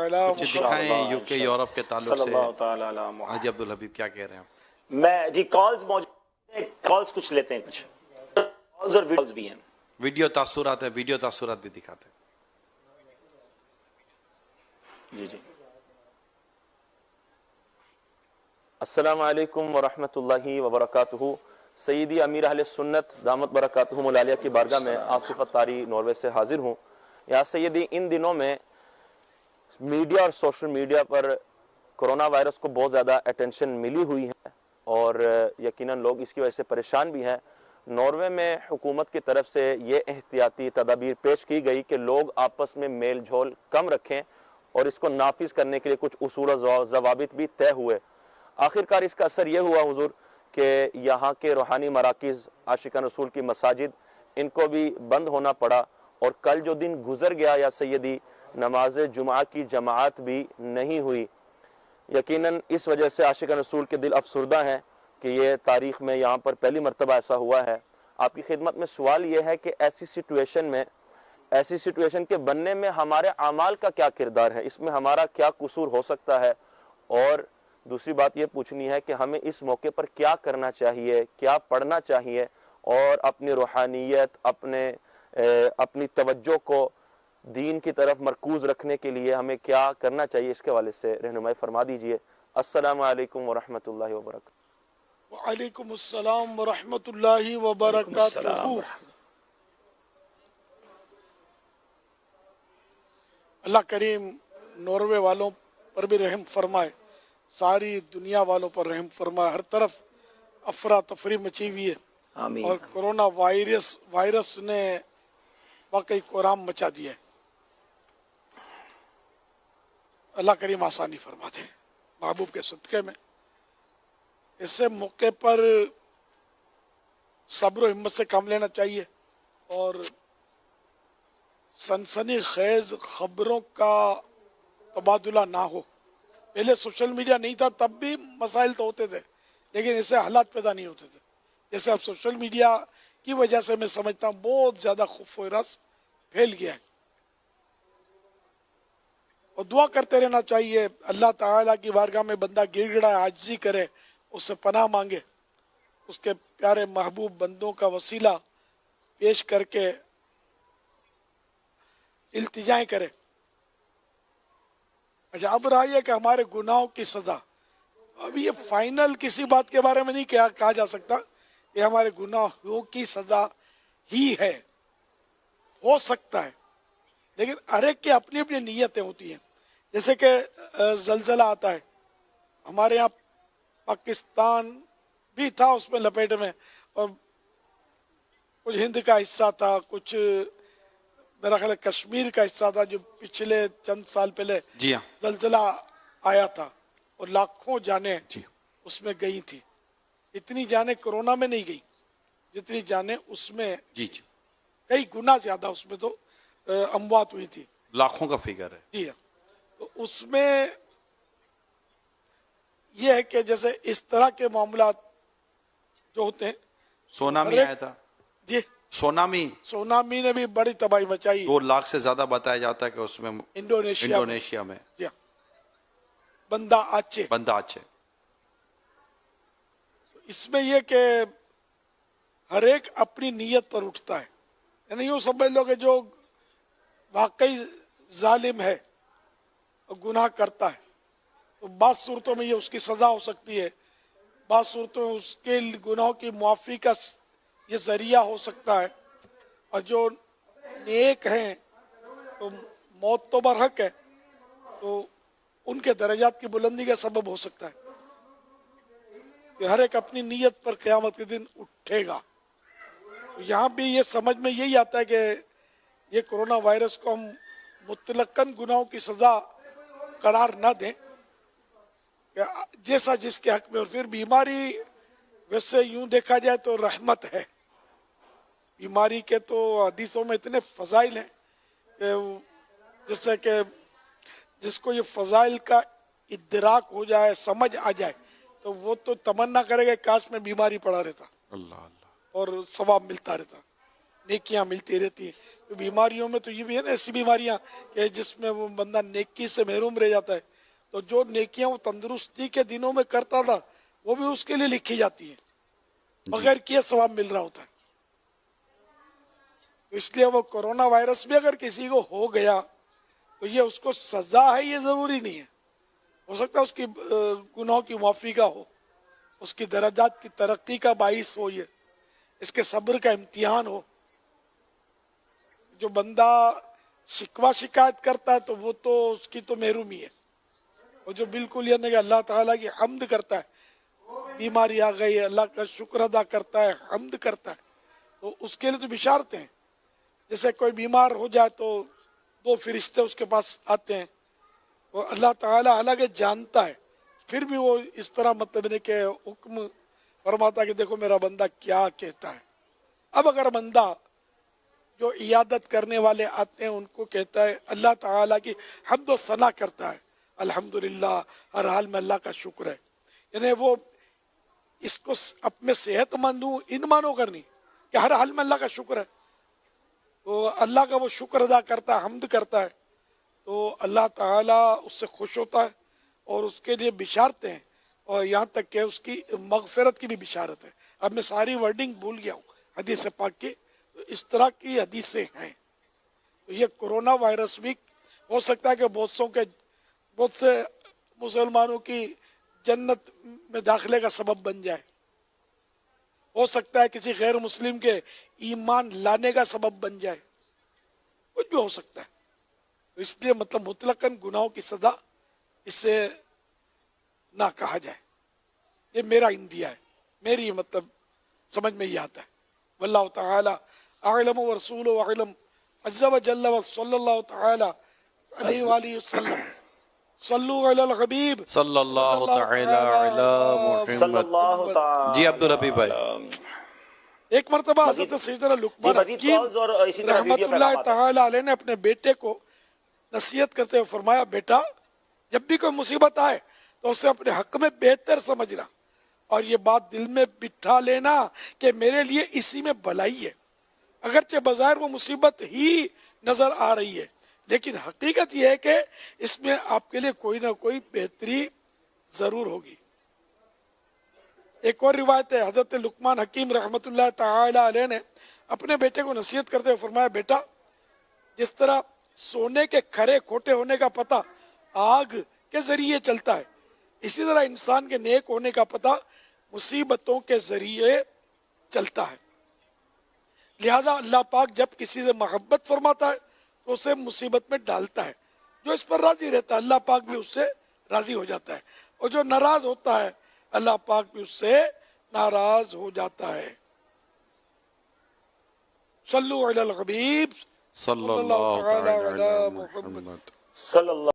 کچھ دکھائیں UK Europe کے تعلق صلی سے اللہ تعالی علی محمد۔ حاجی عبدالحبیب کیا کہہ رہے ہیں؟ میں جی کالز موجود ہیں، کالز کچھ لیتے ہیں، کچھ کالز اور ویڈیوز بھی ہیں۔ ویڈیو تاثرات ہے، ویڈیو تاثرات بھی دکھاتے ہیں۔ جی جی السلام علیکم ورحمۃ اللہ وبرکاتہ۔ سیدی امیر اہل سنت دامت برکاتہم العالیہ کی بارگاہ میں آصف اتاری ناروے سے حاضر ہوں۔ یا سیدی، ان دنوں میں میڈیا اور سوشل میڈیا پر کرونا وائرس کو بہت زیادہ اٹینشن ملی ہوئی ہے اور یقیناً لوگ اس کی وجہ سے پریشان بھی ہیں۔ ناروے میں حکومت کی طرف سے یہ احتیاطی تدابیر پیش کی گئی کہ لوگ آپس میں میل جھول کم رکھیں اور اس کو نافذ کرنے کے لیے کچھ اصول و ضوابط بھی طے ہوئے۔ آخرکار اس کا اثر یہ ہوا حضور کہ یہاں کے روحانی مراکز، عاشقان رسول کی مساجد، ان کو بھی بند ہونا پڑا، اور کل جو دن گزر گیا یا سیدی، نماز جمعہ کی جماعت بھی نہیں ہوئی۔ یقیناً اس وجہ سے عاشقان رسول کے دل افسردہ ہیں کہ یہ تاریخ میں یہاں پر پہلی مرتبہ ایسا ہوا ہے۔ آپ کی خدمت میں سوال یہ ہے کہ ایسی سچویشن کے بننے میں ہمارے اعمال کا کیا کردار ہے، اس میں ہمارا کیا قصور ہو سکتا ہے، اور دوسری بات یہ پوچھنی ہے کہ ہمیں اس موقع پر کیا کرنا چاہیے، کیا پڑھنا چاہیے، اور اپنی روحانیت، اپنی توجہ کو دین کی طرف مرکوز رکھنے کے لیے ہمیں کیا کرنا چاہیے، اس کے حوالے سے رہنمائی فرما دیجئے۔ السلام علیکم ورحمۃ اللہ وبرکاتہ۔ وعلیکم السلام ورحمۃ اللہ وبرکاتہ۔ اللہ کریم ناروے والوں پر بھی رحم فرمائے، ساری دنیا والوں پر رحم فرمائے۔ ہر طرف افراتفری مچی ہوئی ہے، آمین۔ اور کرونا وائرس نے واقعی کوہرام مچا دیا ہے۔ اللہ کریم آسانی فرما دے محبوب کے صدقے میں۔ اس موقع پر صبر و ہمت سے کام لینا چاہیے، اور سنسنی خیز خبروں کا تبادلہ نہ ہو۔ پہلے سوشل میڈیا نہیں تھا تب بھی مسائل تو ہوتے تھے، لیکن اس سے حالات پیدا نہیں ہوتے تھے۔ جیسے اب سوشل میڈیا کی وجہ سے میں سمجھتا ہوں بہت زیادہ خوف و ہراس پھیل گیا ہے، اور دعا کرتے رہنا چاہیے۔ اللہ تعالیٰ کی بارگاہ میں بندہ گر گڑا عاجزی کرے، اس سے پناہ مانگے، اس کے پیارے محبوب بندوں کا وسیلہ پیش کر کے التجائیں کرے۔ اچھا، اب رہی ہے کہ ہمارے گناہوں کی سزا۔ اب یہ فائنل کسی بات کے بارے میں نہیں کہا جا سکتا کہ ہمارے گناہوں کی سزا ہی ہے، ہو سکتا ہے، لیکن ہر ایک کی اپنی اپنی نیتیں ہوتی ہیں۔ جیسے کہ زلزلہ آتا ہے، ہمارے یہاں پاکستان بھی تھا اس میں لپیٹ میں، اور کچھ ہند کا حصہ تھا، کچھ میرا خیال ہے کشمیر کا حصہ تھا، جو پچھلے چند سال پہلے جی ہاں، زلزلہ آیا تھا، اور لاکھوں جانیں جی اس میں گئی تھی۔ اتنی جانیں کرونا میں نہیں گئی جتنی جانیں اس میں، جی جی، کئی گنا زیادہ اس میں تو اموات ہوئی تھی۔ لاکھوں کا فگر ہے۔ جی ہاں، تو اس میں یہ ہے کہ جیسے اس طرح کے معاملات جو ہوتے ہیں، سونامی آیا تھا، جی، سونامی نے بھی بڑی تباہی مچائی 2 لاکھ سے زیادہ بتایا جاتا ہے کہ اس میں انڈونیشیا میں جی ہاں، بندہ آچے۔ اس میں یہ کہ ہر ایک اپنی نیت پر اٹھتا ہے، یعنی یوں سمجھ لو کہ جو واقعی ظالم ہے اور گناہ کرتا ہے تو بعض صورتوں میں یہ اس کی سزا ہو سکتی ہے، بعض صورتوں میں اس کے گناہوں کی معافی کا یہ ذریعہ ہو سکتا ہے، اور جو نیک ہیں تو موت تو برحق ہے تو ان کے درجات کی بلندی کا سبب ہو سکتا ہے کہ ہر ایک اپنی نیت پر قیامت کے دن اٹھے گا۔ یہاں بھی یہ سمجھ میں یہی آتا ہے کہ یہ کرونا وائرس کو ہم مطلقاً گناہوں کی سزا قرار نہ دیں، کہ جیسا جس کے حق میں، اور پھر بیماری ویسے یوں دیکھا جائے تو رحمت ہے۔ بیماری کے تو حدیثوں میں اتنے فضائل ہیں کہ جس سے کہ جس کو یہ فضائل کا ادراک ہو جائے، سمجھ آ جائے، تو وہ تو تمنا کرے گا کاش میں بیماری پڑا رہتا اللہ اللہ، اور ثواب ملتا رہتا۔ نیکیاں ملتی رہتی ہیں. تو بیماریوں میں تو یہ بھی ہے نا ایسی بیماریاں کہ جس میں وہ بندہ نیکی سے محروم رہ جاتا ہے. تو جو نیکیاں وہ تندرستی کے دنوں میں کرتا تھا وہ بھی اس کے لیے لکھی جاتی ہیں, بغیر کیے ثواب مل رہا ہوتا ہے. تو اس لیے وہ کرونا وائرس بھی اگر کسی کو ہو گیا تو یہ اس کو سزا ہے, یہ ضروری نہیں ہے. ہو سکتا ہے اس کی گناہوں کی معافی کا ہو, اس کی درجات کی ترقی کا باعث ہو, یہ اس کے صبر کا امتحان ہو. جو بندہ شکوہ شکایت کرتا ہے تو وہ تو اس کی تو محرومی ہے, اور جو بالکل یہ نہیں کہ اللہ تعالیٰ کی حمد کرتا ہے, بیماری آ گئی اللہ کا شکر ادا کرتا ہے, حمد کرتا ہے, تو اس کے لیے تو بشارتیں ہیں. جیسے کوئی بیمار ہو جائے تو 2 فرشتے اس کے پاس آتے ہیں, اور اللہ تعالیٰ حالانکہ جانتا ہے پھر بھی وہ اس طرح مطلب نہیں کہ حکم فرماتا ہے کہ دیکھو میرا بندہ کیا کہتا ہے. اب اگر بندہ جو عیادت کرنے والے آتے ہیں ان کو کہتا ہے اللہ تعالیٰ کی حمد و ثنا کرتا ہے, الحمدللہ ہر حال میں اللہ کا شکر ہے, یعنی وہ اس کو اپنے صحت مند ہوں ان مانو کرنی کہ ہر حال میں اللہ کا شکر ہے, تو اللہ کا وہ شکر ادا کرتا ہے, حمد کرتا ہے, تو اللہ تعالیٰ اس سے خوش ہوتا ہے اور اس کے لیے بشارتیں ہیں, اور یہاں تک کہ اس کی مغفرت کی بھی بشارت ہے. اب میں ساری ورڈنگ بھول گیا ہوں حدیث پاک کی, تو اس طرح کی حدیثیں ہیں. تو یہ کرونا وائرس بھی ہو سکتا ہے کہ بہت سے مسلمانوں کی جنت میں داخلے کا سبب بن جائے, ہو سکتا ہے کسی غیر مسلم کے ایمان لانے کا سبب بن جائے, کچھ بھی ہو سکتا ہے. تو اس لیے مطلب مطلقاً گناہوں کی سزا اس سے نہ کہا جائے. یہ میرا اندیا ہے, میری مطلب سمجھ میں یہ آتا ہے. واللہ تعالی اعلم ورسول اعلم عز وجل وصلی اللہ تعالی علیہ وآلہ وسلم. صلو علی الحبیب صلی اللہ تعالی علی صلی محمد. اللہ تعالی. جی عبدالربیع بھائی, ایک مرتبہ حضرت سیدنا لقمان مزید حکیم calls اور اسی طرح رحمت ویڈیو اللہ پیغامات ہیں. تعالی علیہ نے اپنے بیٹے کو نصیحت کرتے ہوئے فرمایا, بیٹا جب بھی کوئی مصیبت آئے تو اسے اپنے حق میں بہتر سمجھنا, اور یہ بات دل میں بٹھا لینا کہ میرے لیے اسی میں بھلائی ہے. اگرچہ بظاہر وہ مصیبت ہی نظر آ رہی ہے, لیکن حقیقت یہ ہے کہ اس میں آپ کے لیے کوئی نہ کوئی بہتری ضرور ہوگی. ایک اور روایت ہے, حضرت لقمان حکیم رحمت اللہ تعالی علیہ نے اپنے بیٹے کو نصیحت کرتے ہوئے فرمایا, بیٹا جس طرح سونے کے کھرے کھوٹے ہونے کا پتہ آگ کے ذریعے چلتا ہے, اسی طرح انسان کے نیک ہونے کا پتہ مصیبتوں کے ذریعے چلتا ہے. لہذا اللہ پاک جب کسی سے محبت فرماتا ہے تو اسے مصیبت میں ڈالتا ہے, جو اس پر راضی رہتا ہے اللہ پاک بھی اس سے راضی ہو جاتا ہے, اور جو ناراض ہوتا ہے اللہ پاک بھی اس سے ناراض ہو جاتا ہے. صلو علی الحبیب صلی اللہ تعالی علی محمد. صلی اللہ